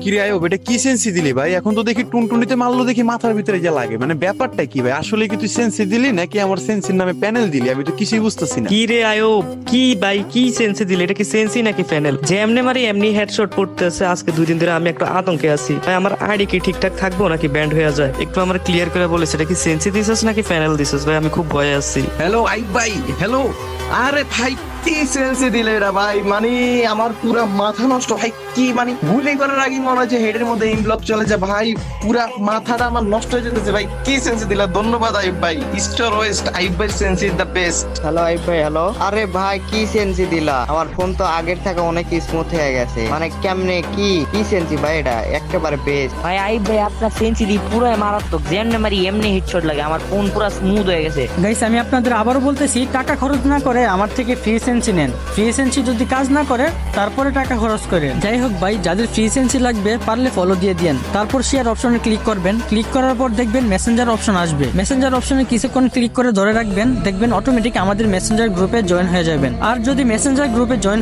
কিরে আয়ব, এটা কি সেন্সি দিলি ভাই? এখন তো দেখি টুনটুনিতে মারলো দেখি মাথার ভিতরে যা লাগে, মানে ব্যাপারটা কি ভাই? আসলে কি তুই সেন্সি দিলি নাকি আমার সেন্সির নামে প্যানেল দিলি? আমি তো কিছুই বুঝতেছি না। কি রে আয়ব, কি ভাই, কি সেন্সি দিলে? এটা কি সেন্সি নাকি ফ্যানেল? যে এমনি মারি এমনি হেডশট পড়তেছে। আজকে 2 দিন ধরে আমি একটু আতঙ্কে আছি ভাই। আমার আইডি কি ঠিকঠাক থাকবো নাকি ব্যান্ড হয়ে যায়? একটু আমার ক্লিয়ার করে বলিস, এটা কি সেন্সি দিছিস নাকি ফ্যানেল দিছিস ভাই? আমি খুব ভয়ে আছি। হ্যালো আইব ভাই, হ্যালো। আরে ভাই, কি সেন্সে দিলে এরা ভাই? মানে আমার পুরা মাথা নষ্ট ভাই। কি মানে গুলি করার আগে মনে হচ্ছে হেডের মধ্যে ইনব্লক চলে যায় ভাই। পুরা মাথাটা আমার নষ্ট হয়ে যেতেছে ভাই। কি সেন্সে দিলা? ধন্যবাদ আইব ভাই। স্টার ওয়েস্ট আইব ভাই, sense is the best. Hello আইব ভাই, হ্যালো। আরে ভাই, কি সেন্সি দিলা? আমার ফোন তো আগের থেকে অনেক স্মুথ হয়ে গেছে। মানে কেমনে কি কি সেন্সি ভাই? এটা একেবারে বেস্ট। ভাই আইব ভাই, আপনার সেঞ্চুরি পুরো মারাত্মক। যেমনি মারি এমনি হেডশট লাগে। আমার ফোন পুরো স্মুথ হয়ে গেছে। গাইস, আমি আপনাদের আবারও বলতেছি, টাকা খরচ না করে আমার থেকে ফ্রি সেন্সি নেন। ফ্রি সেন্সি যদি কাজ না করে তারপরে টাকা খরচ করেন। যাই হোক ভাই, যাদের ফ্রি সেন্সি লাগবে পারলে ফলো দিয়ে দিন। তারপর শেয়ার অপশনে ক্লিক করবেন। ক্লিক করার পর দেখবেন মেসেঞ্জার অপশন আসবে। মেসেঞ্জার অপশনে কিছুক্ষণ ক্লিক করে ধরে রাখবেন, দেখবেন অটোমেটিক আমাদের মেসেঞ্জার গ্রুপে জয়েন হয়ে যাবেন। আর যদি মেসেঞ্জার গ্রুপে জয়েন